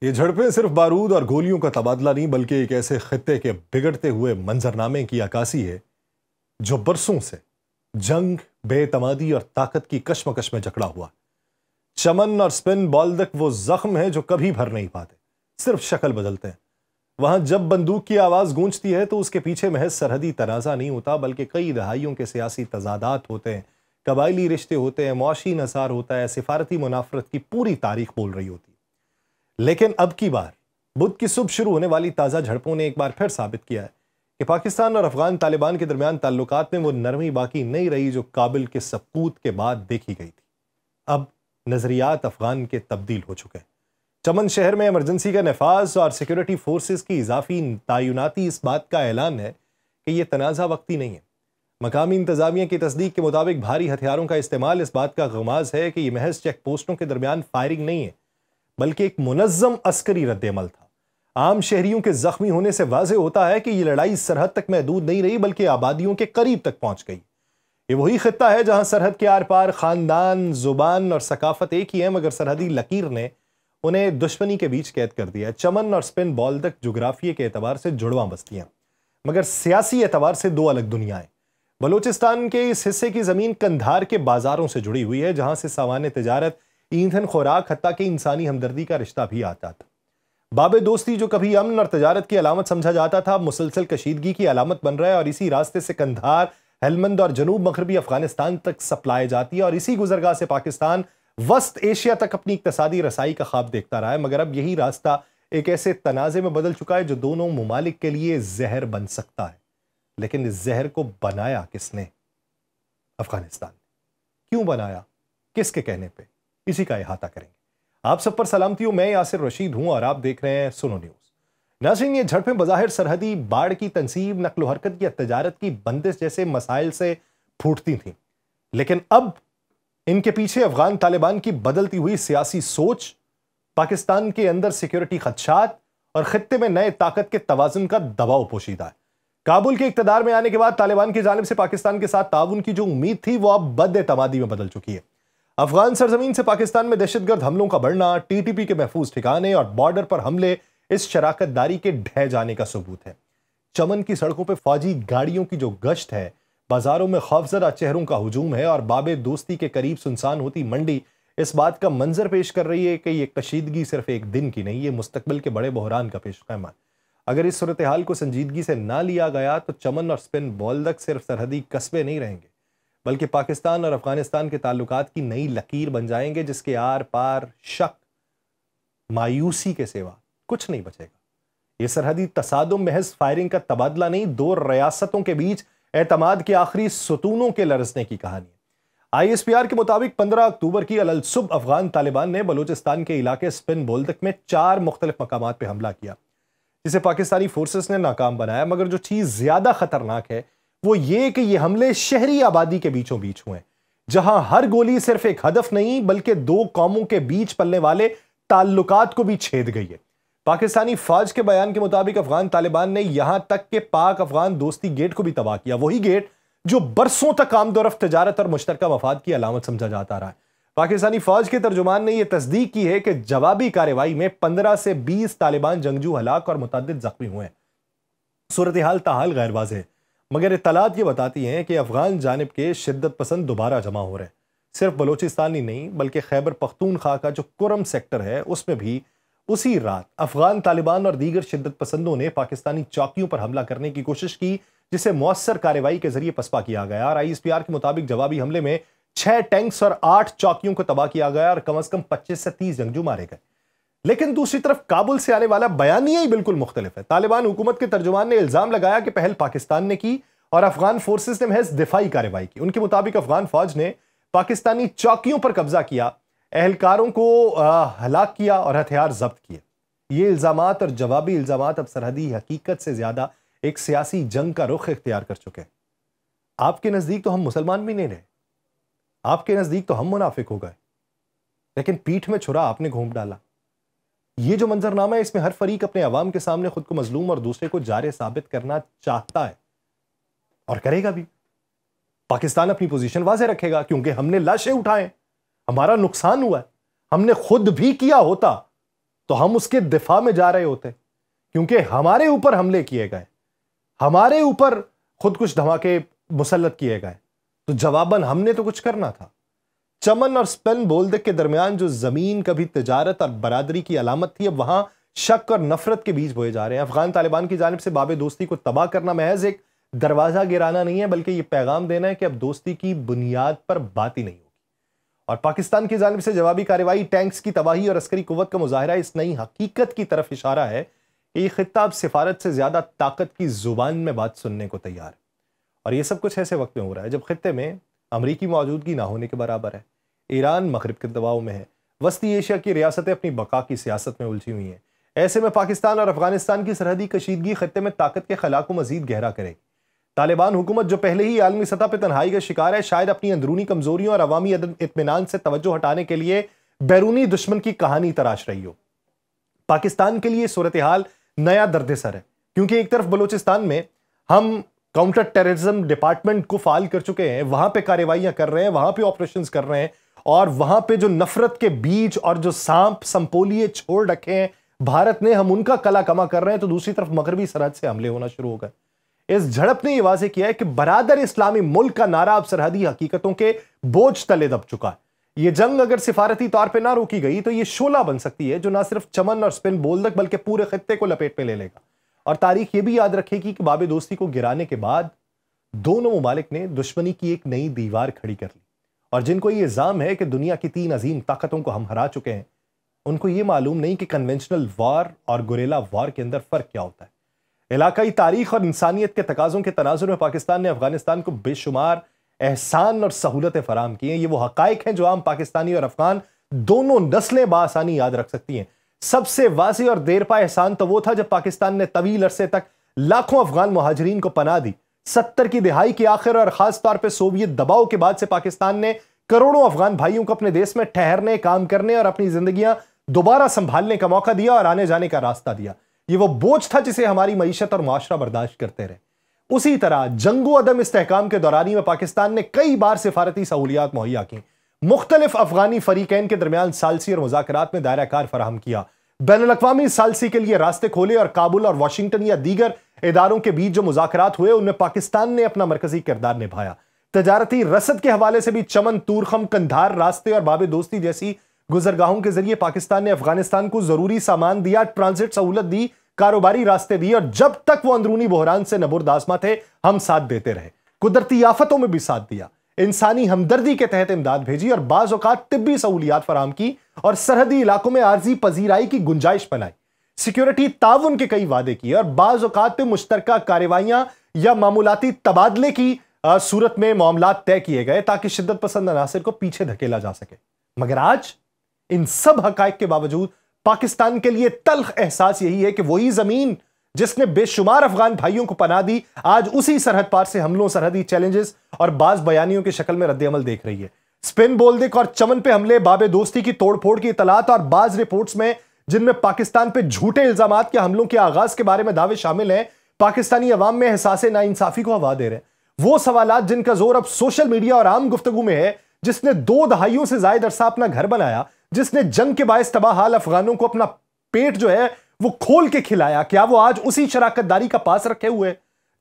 یہ جھڑپیں صرف بارود اور گولیوں کا تبادلہ نہیں بلکہ ایک ایسے خطے کے بگڑتے ہوئے منظرنامے کی عکاسی ہے جو برسوں سے جنگ، بے اعتمادی اور طاقت کی کشمکش میں جکڑا ہوا۔ چمن اور سپن بالدک وہ زخم ہیں جو کبھی بھر نہیں پاتے، صرف شکل بدلتے ہیں۔ وہاں جب بندوق کی آواز گونجتی ہے تو اس کے پیچھے محض سرحدی تنازع نہیں ہوتا بلکہ کئی دہائیوں کے سیاسی تضادات ہوتے ہیں، قبائلی رشتے ہوتے ہیں، معاشی انحصار ہوتا ہے، سفارتی منافرت کی پوری تاریخ بول رہی ہوتی ہے۔ لیکن اب کی بار بدھ کی صبح شروع ہونے والی تازہ جھڑپوں نے ایک بار پھر ثابت کیا ہے کہ پاکستان اور افغان طالبان کے درمیان تعلقات میں وہ نرمی باقی نہیں رہی جو کابل کے سقوط کے بعد دیکھی گئی تھی۔ اب نظریات افغان کے تبدیل ہو چکے ہیں۔ چمن شہر میں ایمرجنسی کا نفاذ اور سیکیورٹی فورسز کی اضافی تعیناتی اس بات کا اعلان ہے کہ یہ تنازع وقتی نہیں ہے۔ مقامی انتظامیہ کی تصدیق کے مطابق بھاری ہتھیاروں کا استعمال اس بات کا غماز ہے کہ یہ محض چیک پوسٹوں کے درمیان فائرنگ نہیں ہے بلکہ ایک منظم عسکری رد عمل تھا۔ عام شہریوں کے زخمی ہونے سے واضح ہوتا ہے کہ یہ لڑائی سرحد تک محدود نہیں رہی بلکہ آبادیوں کے قریب تک پہنچ گئی۔ یہ وہی خطہ ہے جہاں سرحد کے آر پار خاندان، زبان اور ثقافت ایک ہی ہے مگر سرحدی لکیر نے انہیں دشمنی کے بیچ قید کر دیا ہے۔ چمن اور سپن بالدک جغرافیے کے اعتبار سے جڑواں بستیاں مگر سیاسی اعتبار سے دو الگ دنیایں۔ بلوچستان کے اس حصے کی زمین کندھار کے بازاروں سے جڑی ہوئی ہے جہاں سے سامان تجارت، ایندھن، خوراک، حتیٰ کہ انسانی ہمدردی کا رشتہ بھی آتا تھا۔ باب دوستی جو کبھی امن اور تجارت کی علامت سمجھا جاتا تھا مسلسل کشیدگی کی علامت بن رہا ہے اور اسی راستے سے کندھار، ہلمند اور جنوب مغربی افغانستان تک سپلائی جاتی ہے اور اسی گزرگاہ سے پاکستان وسط ایشیا تک اپنی اقتصادی رسائی کا خواب دیکھتا رہا ہے مگر اب یہی راستہ ایک ایسے تنازع میں بدل چکا ہے جو دونوں ممالک کے لیے زہر بن سکتا ہے۔ لیکن اس زہر کو بنایا کس نے؟ افغانستان نے۔ کیوں بنایا؟ کس کے کہنے پہ؟ اسی کا احاطہ کریں گے۔ آپ سب پر سلامتی ہوں، میں یاسر رشید ہوں اور آپ دیکھ رہے ہیں سنو نیوز۔ ناظرین، یہ جھڑپیں بظاہر سرحدی باڑ کی تنصیب، نقل و حرکت یا تجارت کی بندش جیسے مسائل سے پھوٹتی تھیں لیکن اب ان کے پیچھے افغان طالبان کی بدلتی ہوئی سیاسی سوچ، پاکستان کے اندر سیکیورٹی خدشات اور خطے میں نئے طاقت کے توازن کا دباؤ پوشیدہ ہے۔ کابل کے اقتدار میں آنے کے بعد طالبان کی جانب سے پاکستان کے ساتھ تعاون کی جو امید تھی وہ اب بد اعتمادی میں بدل چکی ہے۔ افغان سرزمین سے پاکستان میں دہشت گرد حملوں کا بڑھنا، ٹی ٹی پی کے محفوظ ٹھکانے اور بارڈر پر حملے اس شراکت داری کے ڈھہ جانے کا ثبوت ہے۔ چمن کی سڑکوں پہ فوجی گاڑیوں کی جو گشت ہے، بازاروں میں خوفزدہ چہروں کا ہجوم ہے اور باب دوستی کے قریب سنسان ہوتی منڈی اس بات کا منظر پیش کر رہی ہے کہ یہ کشیدگی صرف ایک دن کی نہیں، یہ مستقبل کے بڑے بحران کا پیش خیمہ ہے۔ اگر اس صورتحال کو سنجیدگی سے نہ لیا گیا تو چمن اور سپن بالدک صرف سرحدی قصبے نہیں رہیں گے بلکہ پاکستان اور افغانستان کے تعلقات کی نئی لکیر بن جائیں گے جس کے آر پار شک، مایوسی کے سوا کچھ نہیں بچے گا۔ یہ سرحدی تصادم محض فائرنگ کا تبادلہ نہیں، دو ریاستوں کے بیچ اعتماد کے آخری ستونوں کے لرزنے کی کہانی ہے۔ آئی ایس پی آر کے مطابق 15 اکتوبر کی الصبح افغان طالبان نے بلوچستان کے علاقے سپن بولدک میں 4 مختلف مقامات پہ حملہ کیا جسے پاکستانی فورسز نے ناکام بنایا مگر جو چیز زیادہ خطرناک ہے وہ یہ کہ یہ حملے شہری آبادی کے بیچوں بیچ ہوئے جہاں ہر گولی صرف ایک ہدف نہیں بلکہ دو قوموں کے بیچ پلنے والے تعلقات کو بھی چھید گئی ہے۔ پاکستانی فوج کے بیان کے مطابق افغان طالبان نے یہاں تک کہ پاک افغان دوستی گیٹ کو بھی تباہ کیا، وہی گیٹ جو برسوں تک آمد و رفت، تجارت اور مشترکہ مفاد کی علامت سمجھا جاتا رہا ہے۔ پاکستانی فوج کے ترجمان نے یہ تصدیق کی ہے کہ جوابی کارروائی میں 15 سے 20 طالبان جنگجو ہلاک اور متعدد زخمی ہوئے ہیں۔ صورتحال تاحال غیر واضح ہے مگر اطلاعات یہ بتاتی ہیں کہ افغان جانب کے شدت پسند دوبارہ جمع ہو رہے ہیں۔ صرف بلوچستان ہی نہیں بلکہ خیبر پختونخوا کا جو کرم سیکٹر ہے اس میں بھی اسی رات افغان طالبان اور دیگر شدت پسندوں نے پاکستانی چوکیوں پر حملہ کرنے کی کوشش کی جسے مؤثر کارروائی کے ذریعے پسپا کیا گیا اور آئی ایس پی آر کے مطابق جوابی حملے میں 6 ٹینکس اور 8 چوکیوں کو تباہ کیا گیا اور کم از کم 25 سے 30 جنگجو مارے گئے۔ لیکن دوسری طرف کابل سے آنے والا بیانیہ ہی بالکل مختلف ہے۔ طالبان حکومت کے ترجمان نے الزام لگایا کہ پہل پاکستان نے کی اور افغان فورسز نے محض دفاعی کارروائی کی۔ ان کے مطابق افغان فوج نے پاکستانی چوکیوں پر قبضہ کیا، اہلکاروں کو ہلاک کیا اور ہتھیار ضبط کیے۔ یہ الزامات اور جوابی الزامات اب سرحدی حقیقت سے زیادہ ایک سیاسی جنگ کا رخ اختیار کر چکے ہیں۔ آپ کے نزدیک تو ہم مسلمان بھی نہیں رہے، آپ کے نزدیک تو ہم منافق ہو گئے، لیکن پیٹھ میں چھرا آپ نے گھونپ ڈالا۔ یہ جو منظرنامہ ہے اس میں ہر فریق اپنے عوام کے سامنے خود کو مظلوم اور دوسرے کو جارح ثابت کرنا چاہتا ہے اور کرے گا بھی۔ پاکستان اپنی پوزیشن واضح رکھے گا کیونکہ ہم نے لاشیں اٹھائیں، ہمارا نقصان ہوا ہے، ہم نے خود بھی کیا ہوتا تو ہم اس کے دفاع میں جا رہے ہوتے، کیونکہ ہمارے اوپر حملے کیے گئے، ہمارے اوپر خود کچھ دھماکے مسلط کیے گئے، تو جواباً ہم نے تو کچھ کرنا تھا۔ چمن اور سپن بولدک کے درمیان جو زمین کبھی تجارت اور برادری کی علامت تھی، اب وہاں شک اور نفرت کے بیج بوئے جا رہے ہیں۔ افغان طالبان کی جانب سے باب دوستی کو تباہ کرنا محض ایک دروازہ گرانا نہیں ہے، بلکہ یہ پیغام دینا ہے کہ اب دوستی کی بنیاد پر بات ہی نہیں ہوگی۔ اور پاکستان کی جانب سے جوابی کارروائی، ٹینکس کی تباہی اور عسکری قوت کا مظاہرہ اس نئی حقیقت کی طرف اشارہ ہے کہ یہ خطہ اب سفارت سے زیادہ طاقت کی زبان میں بات سننے کو تیار ہے۔ اور یہ سب کچھ ایسے وقت میں ہو رہا ہے جب خطے میں امریکی موجودگی نہ ہونے کے برابر ہے، ایران مغرب کے دباؤ میں ہے، وسطی ایشیا کی ریاستیں اپنی بقا کی سیاست میں الجھی ہوئی ہیں۔ ایسے میں پاکستان اور افغانستان کی سرحدی کشیدگی خطے میں طاقت کے خلا کو مزید گہرا کرے گی۔ طالبان حکومت جو پہلے ہی عالمی سطح پہ تنہائی کا شکار ہے، شاید اپنی اندرونی کمزوریوں اور عوامی عدم اطمینان سے توجہ ہٹانے کے لیے بیرونی دشمن کی کہانی تراش رہی ہو۔ پاکستان کے لیے صورتحال نیا درد سر ہے، کیونکہ ایک طرف بلوچستان میں ہم کاؤنٹر ٹیررزم ڈپارٹمنٹ کو فعال کر چکے ہیں، وہاں پہ کارروائیاں کر رہے ہیں، وہاں پہ آپریشنز کر رہے ہیں، اور وہاں پہ جو نفرت کے بیج اور جو سانپ سمپولیے چھوڑ رکھے ہیں بھارت نے، ہم ان کا کلا کما کر رہے ہیں، تو دوسری طرف مغربی سرحد سے حملے ہونا شروع ہو گئے۔ اس جھڑپ نے یہ واضح کیا ہے کہ برادر اسلامی ملک کا نعرہ اب سرحدی حقیقتوں کے بوجھ تلے دب چکا ہے۔ یہ جنگ اگر سفارتی طور پہ نہ روکی گئی تو یہ شعلہ بن سکتی ہے جو نہ صرف چمن اور سپن بولدک بلکہ پورے خطے کو لپیٹ میں لے لے گا۔ اور تاریخ یہ بھی یاد رکھے گی کہ باب دوستی کو گرانے کے بعد دونوں ممالک نے دشمنی کی ایک نئی دیوار کھڑی کر لی، اور جن کو یہ الزام ہے کہ دنیا کی 3 عظیم طاقتوں کو ہم ہرا چکے ہیں، ان کو یہ معلوم نہیں کہ کنونشنل وار اور گوریلا وار کے اندر فرق کیا ہوتا ہے۔ علاقائی تاریخ اور انسانیت کے تقاضوں کے تناظر میں پاکستان نے افغانستان کو بے شمار احسان اور سہولتیں فراہم کی ہیں۔ یہ وہ حقائق ہیں جو عام پاکستانی اور افغان دونوں نسلیں بآسانی یاد رکھ سکتی ہیں۔ سب سے واضح اور دیر پا احسان تو وہ تھا جب پاکستان نے طویل عرصے تک لاکھوں افغان مہاجرین کو پناہ دی۔ 70 کی دہائی کے آخر اور خاص طور پہ سوویت دباؤ کے بعد سے پاکستان نے کروڑوں افغان بھائیوں کو اپنے دیش میں ٹھہرنے، کام کرنے اور اپنی زندگیاں دوبارہ سنبھالنے کا موقع دیا اور آنے جانے کا راستہ دیا۔ یہ وہ بوجھ تھا جسے ہماری معیشت اور معاشرہ برداشت کرتے رہے۔ اسی طرح جنگ و عدم استحکام کے دورانی میں پاکستان نے کئی بار سفارتی سہولیات مہیا کی، مختلف افغانی فریقین کے درمیان ثالثی اور مذاکرات میں دائرہ کار فراہم کیا، بین الاقوامی ثالثی کے لیے راستے کھولے، اور کابل اور واشنگٹن یا دیگر اداروں کے بیچ جو مذاکرات ہوئے ان میں پاکستان نے اپنا مرکزی کردار نبھایا۔ تجارتی رسد کے حوالے سے بھی چمن، تورخم، کندھار راستے اور باب دوستی جیسی گزرگاہوں کے ذریعے پاکستان نے افغانستان کو ضروری سامان دیا، ٹرانزٹ سہولت دی، کاروباری راستے دی، اور جب تک وہ اندرونی بحران سے نبرد آزما تھے ہم ساتھ دیتے رہے۔ قدرتی آفتوں میں بھی ساتھ دیا، انسانی ہمدردی کے تحت امداد بھیجی، اور بعض اوقات طبی سہولیات فراہم کی، اور سرحدی علاقوں میں عارضی پذیرائی کی گنجائش بنائی، سیکیورٹی تعاون کے کئی وعدے کیے، اور بعض اوقات پہ مشترکہ کارروائیاں یا معمولاتی تبادلے کی صورت میں معاملات طے کیے گئے تاکہ شدت پسند عناصر کو پیچھے دھکیلا جا سکے۔ مگر آج ان سب حقائق کے باوجود پاکستان کے لیے تلخ احساس یہی ہے کہ وہی زمین جس نے بے شمار افغان بھائیوں کو پناہ دی، آج اسی سرحد پار سے حملوں، سرحدی چیلنجز اور بعض بیانیوں کی شکل میں رد عمل دیکھ رہی ہے۔ سپن بولدک اور چمن پہ حملے، باب دوستی کی توڑ پھوڑ کی اطلاعات، اور بعض رپورٹس میں جن میں پاکستان پہ جھوٹے الزامات کے حملوں کے آغاز کے بارے میں دعوے شامل ہیں، پاکستانی عوام میں احساس ناانصافی کو ہوا دے رہے ہیں۔ وہ سوالات جن کا زور اب سوشل میڈیا اور عام گفتگو میں ہے، جس نے 2 دہائیوں سے زائد عرصہ اپنا گھر بنایا، جس نے جنگ کے باعث تباہ حال افغانوں کو اپنا پیٹ جو ہے وہ کھول کے کھلایا، کیا وہ آج اسی شراکت داری کا پاس رکھے ہوئے؟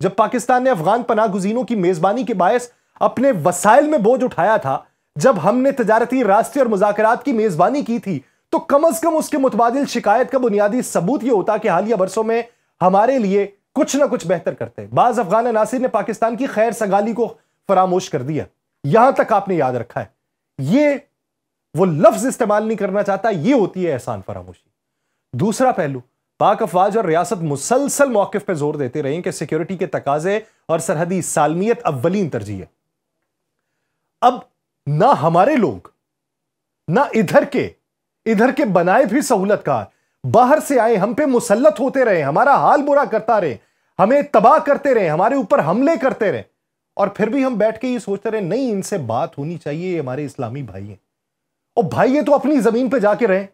جب پاکستان نے افغان پناہ گزینوں کی میزبانی کے باعث اپنے وسائل میں بوجھ اٹھایا تھا، جب ہم نے تجارتی راستے اور مذاکرات کی میزبانی کی تھی، تو کم از کم اس کے متبادل شکایت کا بنیادی ثبوت یہ ہوتا کہ حالیہ برسوں میں ہمارے لیے کچھ نہ کچھ بہتر کرتے۔ بعض افغان عناصر نے پاکستان کی خیر سگالی کو فراموش کر دیا، یہاں تک آپ نے یاد رکھا ہے۔ یہ وہ لفظ استعمال نہیں کرنا چاہتا، یہ ہوتی ہے احسان فراموشی۔ دوسرا پہلو، پاک افواج اور ریاست مسلسل موقف پہ زور دیتے رہے کہ سیکیورٹی کے تقاضے اور سرحدی سالمیت اولین ترجیح ہے۔ اب نہ ہمارے لوگ، نہ ادھر کے بنائے بھی سہولت کار باہر سے آئے ہم پہ مسلط ہوتے رہے، ہمارا حال برا کرتا رہے، ہمیں تباہ کرتے رہے، ہمارے اوپر حملے کرتے رہے، اور پھر بھی ہم بیٹھ کے یہ سوچتے رہے نہیں ان سے بات ہونی چاہیے، یہ ہمارے اسلامی بھائی ہیں۔ اور بھائی یہ تو اپنی زمین پہ جا کے رہیں،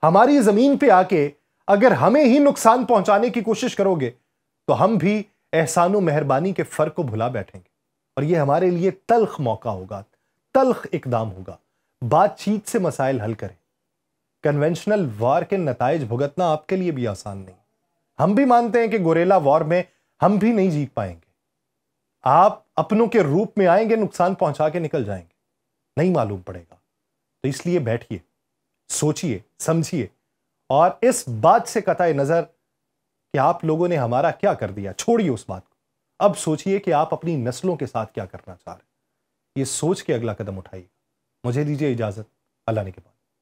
ہماری زمین پہ آ کے اگر ہمیں ہی نقصان پہنچانے کی کوشش کرو گے تو ہم بھی احسان و مہربانی کے فرق کو بھلا بیٹھیں گے، اور یہ ہمارے لیے تلخ موقع ہوگا، تلخ اقدام ہوگا۔ بات چیت سے مسائل حل کریں، کنونشنل وار کے نتائج بھگتنا آپ کے لیے بھی آسان نہیں. ہم بھی مانتے ہیں کہ گوریلا وار میں ہم بھی نہیں جیت پائیں گے. آپ اپنوں کے روپ میں آئیں گے, نقصان پہنچا کے نکل جائیں گے, نہیں معلوم پڑے گا. تو اس لیے بیٹھیے, سوچئے, سمجھیے, اور اس بات سے قطع نظر کہ آپ لوگوں نے ہمارا کیا کر دیا, چھوڑیے اس بات کو. اب سوچئے کہ آپ اپنی نسلوں کے ساتھ کیا کرنا چاہ رہے ہیں. یہ سوچ کے اگلا قدم اٹھائیے. مجھے دیجیے اجازت. اللہ نے کے بعد.